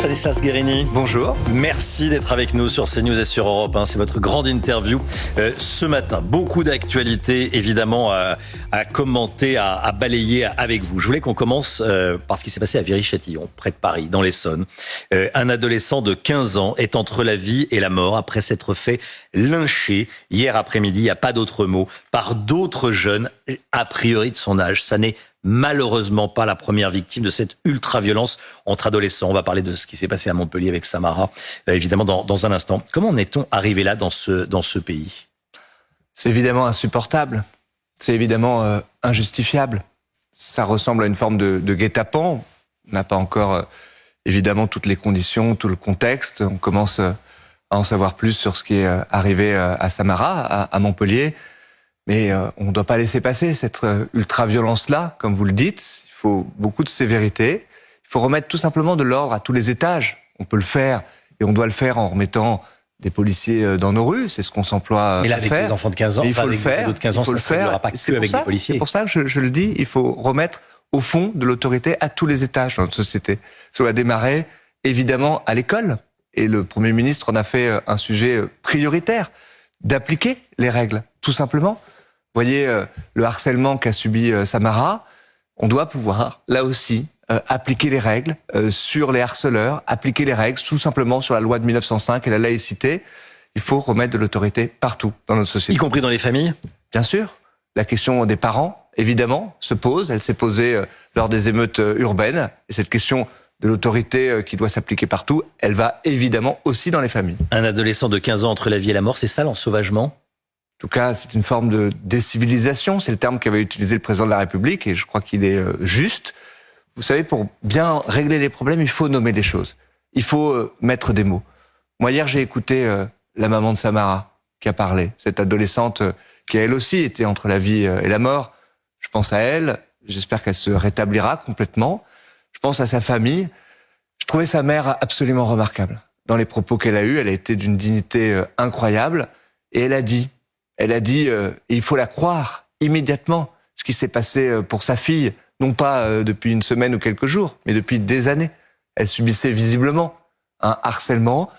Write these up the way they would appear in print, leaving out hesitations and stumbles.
Stanislas Guérini. Bonjour. Merci d'être avec nous sur CNews et sur Europe 1. C'est votre grande interview ce matin. Beaucoup d'actualités, évidemment, à commenter, à balayer avec vous. Je voulais qu'on commence par ce qui s'est passé à Viry-Châtillon, près de Paris, dans l'Essonne. Un adolescent de 15 ans est entre la vie et la mort après s'être fait lyncher hier après-midi, il n'y a pas d'autre mot, par d'autres jeunes, a priori de son âge. Ça n'est malheureusement pas la première victime de cette ultra-violence entre adolescents. On va parler de ce qui s'est passé à Montpellier avec Samara, évidemment, dans un instant. Comment en est-on arrivé là, dans ce pays ? C'est évidemment insupportable. C'est évidemment injustifiable. Ça ressemble à une forme de guet-apens. On n'a pas encore, évidemment, toutes les conditions, tout le contexte. On commence à en savoir plus sur ce qui est arrivé à Samara, à Montpellier. Mais on ne doit pas laisser passer cette ultra-violence-là, comme vous le dites. Il faut beaucoup de sévérité. Il faut remettre tout simplement de l'ordre à tous les étages. On peut le faire, et on doit le faire en remettant des policiers dans nos rues. C'est ce qu'on s'emploie à faire. Mais là, avec des enfants de 15 ans, il faut le faire. D'autres 15 ans, ça ne se réglera pas que avec des policiers. C'est pour ça que je le dis, il faut remettre au fond de l'autorité à tous les étages dans notre société. Ça doit démarrer, évidemment, à l'école. Et le Premier ministre en a fait un sujet prioritaire, d'appliquer les règles, tout simplement. Vous voyez, le harcèlement qu'a subi Samara, on doit pouvoir, là aussi, appliquer les règles sur les harceleurs, appliquer les règles tout simplement sur la loi de 1905 et la laïcité. Il faut remettre de l'autorité partout dans notre société. Y compris dans les familles ? Bien sûr. La question des parents, évidemment, se pose. Elle s'est posée lors des émeutes urbaines. Et cette question de l'autorité qui doit s'appliquer partout, elle va évidemment aussi dans les familles. Un adolescent de 15 ans entre la vie et la mort, c'est ça l'ensauvagement ? En tout cas, c'est une forme de décivilisation. C'est le terme qu'avait utilisé le président de la République et je crois qu'il est juste. Vous savez, pour bien régler les problèmes, il faut nommer des choses. Il faut mettre des mots. Moi, hier, j'ai écouté la maman de Samara qui a parlé. Cette adolescente qui, elle aussi, était entre la vie et la mort. Je pense à elle. J'espère qu'elle se rétablira complètement. Je pense à sa famille. Je trouvais sa mère absolument remarquable. Dans les propos qu'elle a eus, elle a été d'une dignité incroyable. Et elle a dit, et il faut la croire immédiatement, ce qui s'est passé pour sa fille, non pas depuis une semaine ou quelques jours, mais depuis des années. Elle subissait visiblement un harcèlement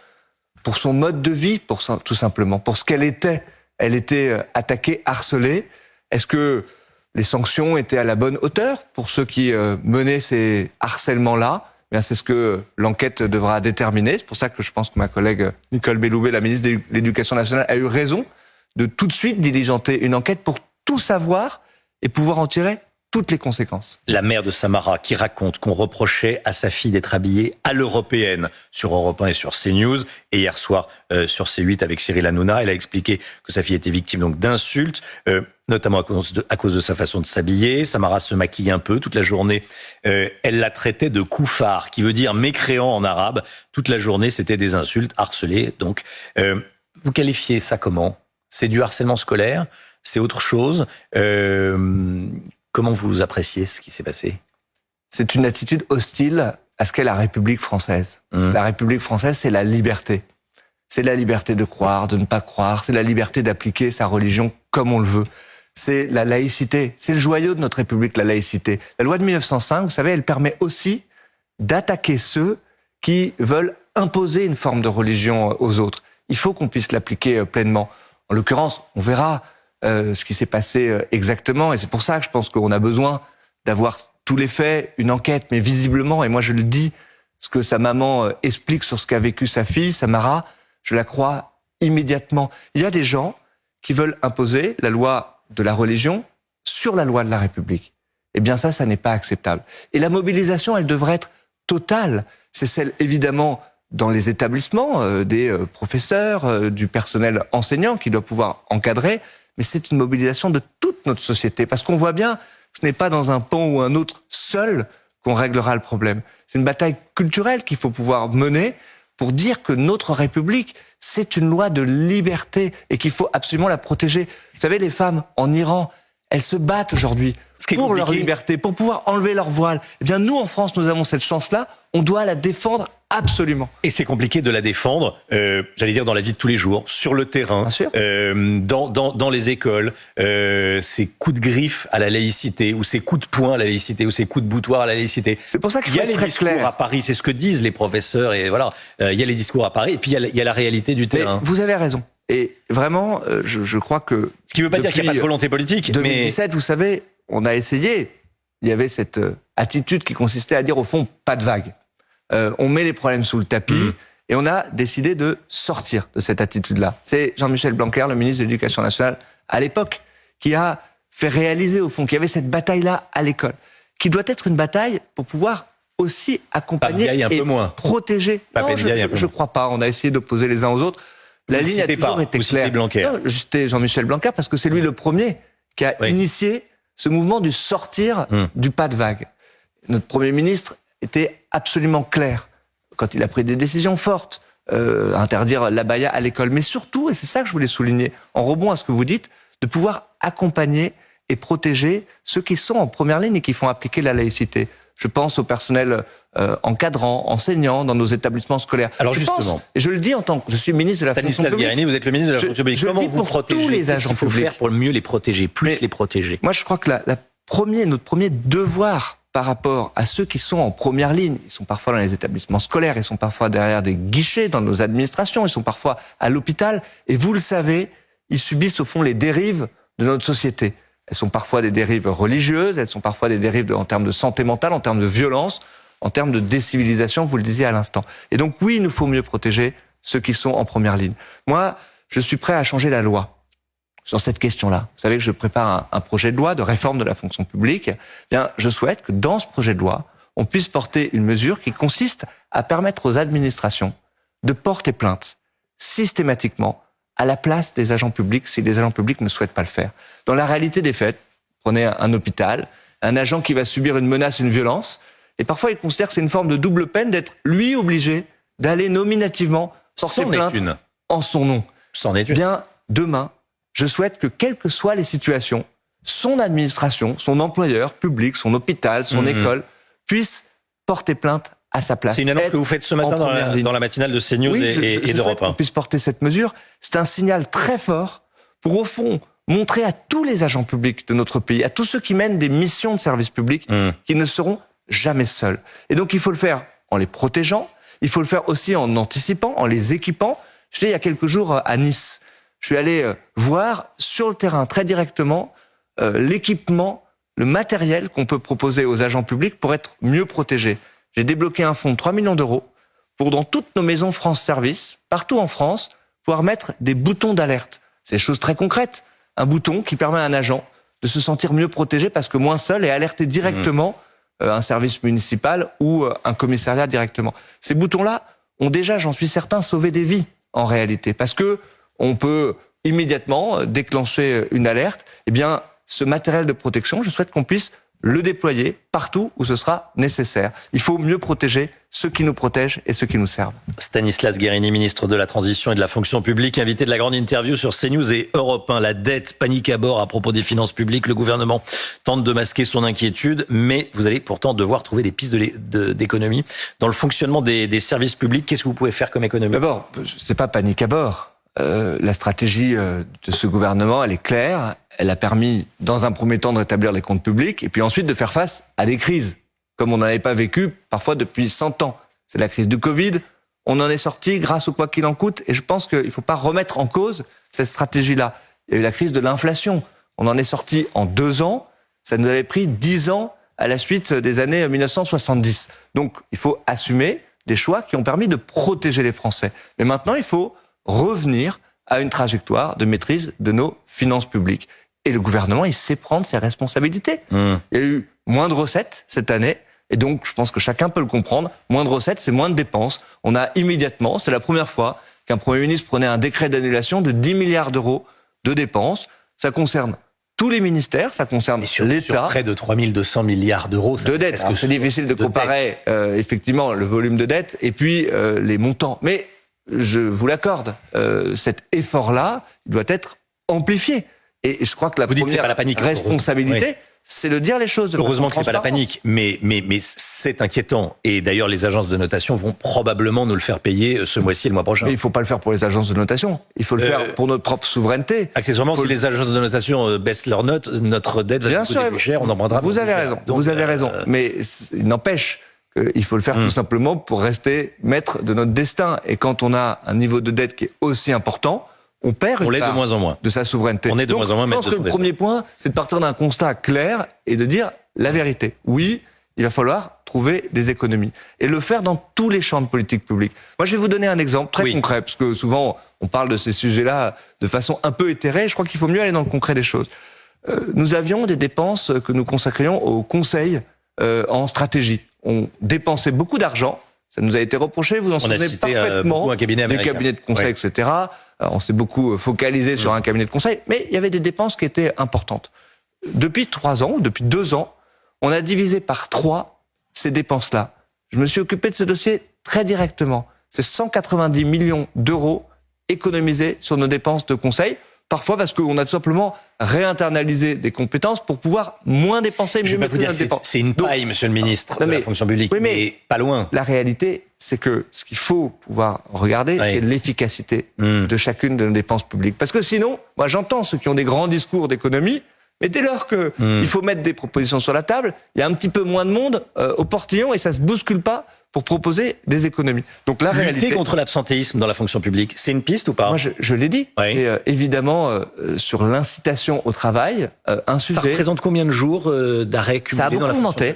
pour son mode de vie, tout simplement, pour ce qu'elle était. Elle était attaquée, harcelée. Est-ce que les sanctions étaient à la bonne hauteur pour ceux qui menaient ces harcèlements-là ? Bien, c'est ce que l'enquête devra déterminer. C'est pour ça que je pense que ma collègue Nicole Belloubet, la ministre de l'Éducation nationale, a eu raison de tout de suite diligenter une enquête pour tout savoir et pouvoir en tirer toutes les conséquences. La mère de Samara qui raconte qu'on reprochait à sa fille d'être habillée à l'européenne sur Europe 1 et sur CNews. Et hier soir sur C8 avec Cyril Hanouna, elle a expliqué que sa fille était victime donc d'insultes, notamment à cause de sa façon de s'habiller. Samara se maquille un peu toute la journée. Elle la traitait de koufar, qui veut dire mécréant en arabe. Toute la journée, c'était des insultes, harcelées. Donc, vous qualifiez ça comment ? C'est du harcèlement scolaire ? C'est autre chose ? Comment vous appréciez ce qui s'est passé ? C'est une attitude hostile à ce qu'est la République française. La République française, c'est la liberté. C'est la liberté de croire, de ne pas croire. C'est la liberté d'appliquer sa religion comme on le veut. C'est la laïcité. C'est le joyau de notre République, la laïcité. La loi de 1905, vous savez, elle permet aussi d'attaquer ceux qui veulent imposer une forme de religion aux autres. Il faut qu'on puisse l'appliquer pleinement. En l'occurrence, on verra ce qui s'est passé exactement. Et c'est pour ça que je pense qu'on a besoin d'avoir tous les faits, une enquête. Mais visiblement, et moi je le dis, ce que sa maman explique sur ce qu'a vécu sa fille, Samara, je la crois immédiatement. Il y a des gens qui veulent imposer la loi de la religion sur la loi de la République. Eh bien ça n'est pas acceptable. Et la mobilisation, elle devrait être totale. C'est celle, évidemment, dans les établissements, des professeurs, du personnel enseignant qui doit pouvoir encadrer, mais c'est une mobilisation de toute notre société, parce qu'on voit bien que ce n'est pas dans un pan ou un autre seul qu'on réglera le problème. C'est une bataille culturelle qu'il faut pouvoir mener pour dire que notre République, c'est une loi de liberté et qu'il faut absolument la protéger. Vous savez, les femmes en Iran, elles se battent aujourd'hui pour leur liberté, pour pouvoir enlever leur voile. Eh bien, nous, en France, nous avons cette chance-là. On doit la défendre absolument. Et c'est compliqué de la défendre, j'allais dire dans la vie de tous les jours, sur le terrain, dans les écoles, ces coups de griffe à la laïcité, ou ces coups de poing à la laïcité, ou ces coups de boutoir à la laïcité. C'est pour ça qu'il faut être très clair. Il y a les discours à Paris, c'est ce que disent les professeurs, et voilà, il y a les discours à Paris, et puis il y a la réalité du terrain. Mais vous avez raison. Et vraiment, je crois que... Ce qui ne veut pas dire qu'il n'y a pas de volonté politique. 2017, vous savez, on a essayé. Il y avait cette attitude qui consistait à dire, au fond, pas de vague. On met les problèmes sous le tapis et on a décidé de sortir de cette attitude-là. C'est Jean-Michel Blanquer, le ministre de l'Éducation nationale, à l'époque, qui a fait réaliser, au fond, qu'il y avait cette bataille-là à l'école, qui doit être une bataille pour pouvoir aussi accompagner et protéger. Non, je crois pas. On a essayé d'opposer les uns aux autres. La ligne a toujours été claire. Non, c'était Jean-Michel Blanquer parce que c'est lui le premier qui a initié ce mouvement du sortir du pas de vague. Notre Premier ministre était absolument clair quand il a pris des décisions fortes, interdire l'abaya à l'école, mais surtout, et c'est ça que je voulais souligner, en rebond à ce que vous dites, de pouvoir accompagner et protéger ceux qui sont en première ligne et qui font appliquer la laïcité. Je pense au personnel encadrant, enseignant dans nos établissements scolaires. Alors justement, et je le dis en tant que je suis ministre de la fonction publique. Stanislas Guerini, vous êtes le ministre de la fonction publique. Comment vous protégez tous les agents publics. Qu'est-ce qu'il faut faire pour mieux les protéger, les protéger? Moi, je crois que notre premier devoir par rapport à ceux qui sont en première ligne, ils sont parfois dans les établissements scolaires, ils sont parfois derrière des guichets dans nos administrations, ils sont parfois à l'hôpital, et vous le savez, ils subissent au fond les dérives de notre société. Elles sont parfois des dérives religieuses, elles sont parfois des dérives en termes de santé mentale, en termes de violence, en termes de décivilisation, vous le disiez à l'instant. Et donc oui, il nous faut mieux protéger ceux qui sont en première ligne. Moi, je suis prêt à changer la loi sur cette question-là. Vous savez que je prépare un projet de loi de réforme de la fonction publique. Eh bien, je souhaite que dans ce projet de loi, on puisse porter une mesure qui consiste à permettre aux administrations de porter plainte systématiquement à la place des agents publics si les agents publics ne souhaitent pas le faire. Dans la réalité des faits, prenez un hôpital, un agent qui va subir une menace, une violence, et parfois il considère que c'est une forme de double peine d'être lui obligé d'aller nominativement porter plainte en son nom. C'en est une. Bien, demain, je souhaite que, quelles que soient les situations, son administration, son employeur public, son hôpital, son école, puisse porter plainte à sa place. C'est une annonce que vous faites ce matin dans la matinale de CNews et d'Europe 1. Qu'on puisse porter cette mesure. C'est un signal très fort pour, au fond, montrer à tous les agents publics de notre pays, à tous ceux qui mènent des missions de service public, qu'ils ne seront jamais seuls. Et donc, il faut le faire en les protégeant, il faut le faire aussi en anticipant, en les équipant. J'étais il y a quelques jours à Nice. Je suis allé voir sur le terrain, très directement, l'équipement, le matériel qu'on peut proposer aux agents publics pour être mieux protégés. J'ai débloqué un fonds de 3 millions d'euros pour, dans toutes nos maisons France Service, partout en France, pouvoir mettre des boutons d'alerte. C'est des choses très concrètes. Un bouton qui permet à un agent de se sentir mieux protégé parce que moins seul et alerter directement un service municipal ou un commissariat directement. Ces boutons-là ont déjà, j'en suis certain, sauvé des vies en réalité. Parce que on peut immédiatement déclencher une alerte. Eh bien, ce matériel de protection, je souhaite qu'on puisse le déployer partout où ce sera nécessaire. Il faut mieux protéger ceux qui nous protègent et ceux qui nous servent. Stanislas Guerini, ministre de la Transition et de la Fonction publique, invité de la grande interview sur CNews et Europe 1. La dette, panique à bord à propos des finances publiques. Le gouvernement tente de masquer son inquiétude, mais vous allez pourtant devoir trouver des pistes d'économie dans le fonctionnement des services publics. Qu'est-ce que vous pouvez faire comme économie? D'abord, c'est pas panique à bord. La stratégie de ce gouvernement, elle est claire. Elle a permis, dans un premier temps, de rétablir les comptes publics et puis ensuite de faire face à des crises, comme on n'en avait pas vécu parfois depuis 100 ans. C'est la crise du Covid. On en est sorti grâce au quoi qu'il en coûte et je pense qu'il ne faut pas remettre en cause cette stratégie-là. Il y a eu la crise de l'inflation. On en est sorti en 2 ans. Ça nous avait pris 10 ans à la suite des années 1970. Donc, il faut assumer des choix qui ont permis de protéger les Français. Mais maintenant, il faut revenir à une trajectoire de maîtrise de nos finances publiques. Et le gouvernement, il sait prendre ses responsabilités. Il y a eu moins de recettes cette année, et donc je pense que chacun peut le comprendre. Moins de recettes, c'est moins de dépenses. On a immédiatement, c'est la première fois qu'un Premier ministre prenait un décret d'annulation de 10 milliards d'euros de dépenses. Ça concerne tous les ministères, ça concerne l'État. Sur près de 3200 milliards d'euros. De dette. C'est difficile de comparer effectivement le volume de dette et puis les montants. Mais je vous l'accorde, cet effort-là doit être amplifié. Et je crois que la Vous dites première c'est pas la panique, responsabilité, oui. c'est de dire les choses de Heureusement que façon c'est pas la transparente. panique, mais c'est inquiétant. Et d'ailleurs, les agences de notation vont probablement nous le faire payer ce mois-ci et le mois prochain. Mais il ne faut pas le faire pour les agences de notation. Il faut le faire pour notre propre souveraineté. Accessoirement, si les agences de notation baissent leurs notes, notre dette va coûter plus cher, on en prendra. Vous avez raison, vous avez raison. Mais il n'empêche qu'il faut le faire tout simplement pour rester maître de notre destin. Et quand on a un niveau de dette qui est aussi important, on perd une part de moins en moins de sa souveraineté. On est de moins en moins je pense que le premier point, c'est de partir d'un constat clair et de dire la vérité. Oui, il va falloir trouver des économies. Et le faire dans tous les champs de politique publique. Moi, je vais vous donner un exemple très concret, parce que souvent, on parle de ces sujets-là de façon un peu éthérée. Je crois qu'il faut mieux aller dans le concret des choses. Nous avions des dépenses que nous consacrions au Conseil en stratégie. On dépensait beaucoup d'argent. Ça nous a été reproché, vous en souvenez parfaitement, un cabinet des cabinets de conseil, etc. On s'est beaucoup focalisé sur un cabinet de conseil, mais il y avait des dépenses qui étaient importantes. Depuis 3 ans, ou depuis 2 ans, on a divisé par 3 ces dépenses-là. Je me suis occupé de ce dossier très directement. C'est 190 millions d'euros économisés sur nos dépenses de conseil, parfois parce qu'on a tout simplement réinternalisé des compétences pour pouvoir moins dépenser, mieux maîtriser nos dépenses. C'est une paille, monsieur le ministre, de la fonction publique, mais pas loin. La réalité, c'est que ce qu'il faut pouvoir regarder, c'est l'efficacité de chacune de nos dépenses publiques. Parce que sinon, moi j'entends ceux qui ont des grands discours d'économie, mais dès lors qu'il faut mettre des propositions sur la table, il y a un petit peu moins de monde au portillon et ça ne se bouscule pas pour proposer des économies. Donc la réalité... Lutter contre l'absentéisme dans la fonction publique, c'est une piste ou pas? Moi, je l'ai dit. Et évidemment, sur l'incitation au travail, un sujet... Ça représente combien de jours d'arrêt cumulé? Ça a beaucoup augmenté,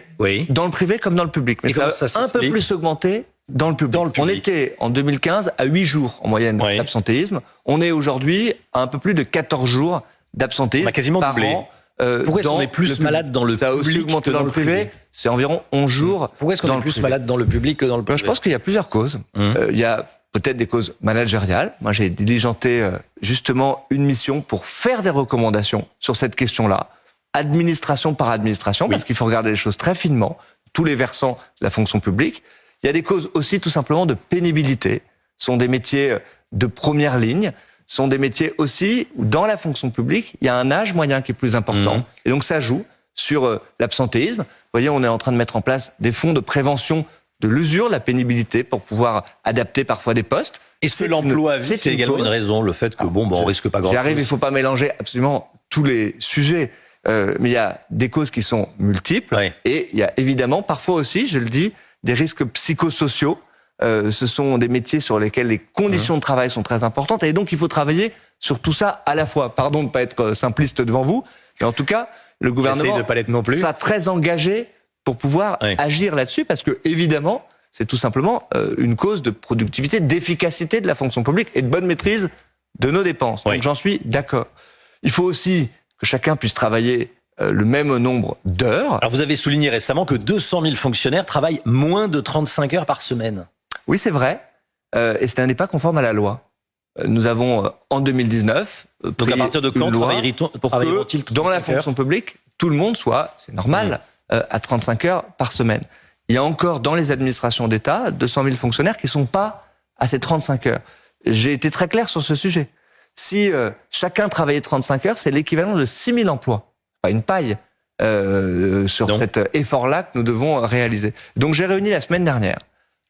dans le privé comme dans le public. Mais ça a un peu plus augmenté dans le public. On était en 2015 à 8 jours en moyenne d'absentéisme. On est aujourd'hui à un peu plus de 14 jours d'absentéisme par an. Pourquoi est-ce qu'on est plus malade dans le public? Ça a aussi augmenté dans le privé. C'est environ 11 jours. Pourquoi est-ce qu'on est plus malade dans le public que dans le privé? Je pense qu'il y a plusieurs causes. Il y a peut-être des causes managériales. Moi, j'ai diligenté justement une mission pour faire des recommandations sur cette question-là, administration par administration, parce qu'il faut regarder les choses très finement, tous les versants de la fonction publique. Il y a des causes aussi tout simplement de pénibilité. Ce sont des métiers de première ligne. Ce sont des métiers aussi où, dans la fonction publique, il y a un âge moyen qui est plus important. Et donc, ça joue sur l'absentéisme. Vous voyez, on est en train de mettre en place des fonds de prévention de l'usure, de la pénibilité, pour pouvoir adapter parfois des postes. Est-ce que l'emploi à vie, c'est également une raison, le fait que, on risque pas grand-chose? J'arrive, il ne faut pas mélanger absolument tous les sujets. Mais il y a des causes qui sont multiples. Et il y a évidemment, parfois aussi, je le dis, des risques psychosociaux. Ce sont des métiers sur lesquels les conditions de travail sont très importantes. Et donc, il faut travailler sur tout ça à la fois. Pardon de ne pas être simpliste devant vous, mais en tout cas, le gouvernement sera très engagé pour pouvoir agir là-dessus, parce que, évidemment, c'est tout simplement une cause de productivité, d'efficacité de la fonction publique et de bonne maîtrise de nos dépenses. Donc, j'en suis d'accord. Il faut aussi que chacun puisse travailler le même nombre d'heures. Alors, vous avez souligné récemment que 200 000 fonctionnaires travaillent moins de 35 heures par semaine. Oui, c'est vrai. Et ce n'est pas conforme à la loi. Nous avons, en 2019, donc à partir de quand travailleront-ils dans la fonction publique, tout le monde soit, c'est normal, à 35 heures par semaine. Il y a encore dans les administrations d'État 200 000 fonctionnaires qui ne sont pas à ces 35 heures. J'ai été très clair sur ce sujet. Si chacun travaillait 35 heures, c'est l'équivalent de 6 000 emplois. Pas une paille sur cet effort-là que nous devons réaliser. Donc j'ai réuni la semaine dernière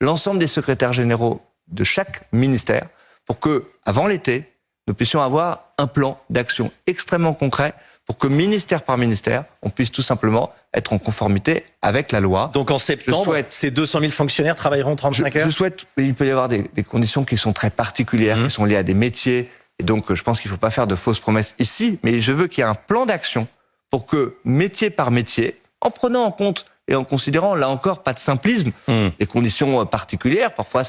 l'ensemble des secrétaires généraux de chaque ministère pour que, avant l'été, nous puissions avoir un plan d'action extrêmement concret pour que ministère par ministère, on puisse tout simplement être en conformité avec la loi. Donc en septembre, ces 200 000 fonctionnaires travailleront 35 heures? Je souhaite, il peut y avoir des conditions qui sont très particulières, qui sont liées à des métiers, et donc je pense qu'il ne faut pas faire de fausses promesses ici, mais je veux qu'il y ait un plan d'action pour que, métier par métier, en prenant en compte et en considérant, là encore, pas de simplisme, les conditions particulières, parfois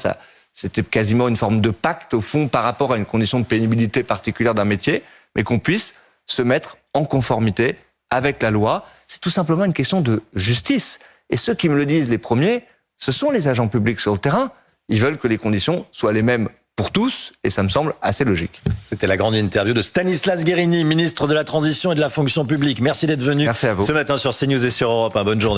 c'était quasiment une forme de pacte, au fond, par rapport à une condition de pénibilité particulière d'un métier, mais qu'on puisse se mettre en conformité avec la loi. C'est tout simplement une question de justice. Et ceux qui me le disent les premiers, ce sont les agents publics sur le terrain. Ils veulent que les conditions soient les mêmes pour tous, et ça me semble assez logique. C'était la grande interview de Stanislas Guerini, ministre de la Transition et de la Fonction publique. Merci d'être venu ce matin sur CNews et sur Europe 1. Bonne journée.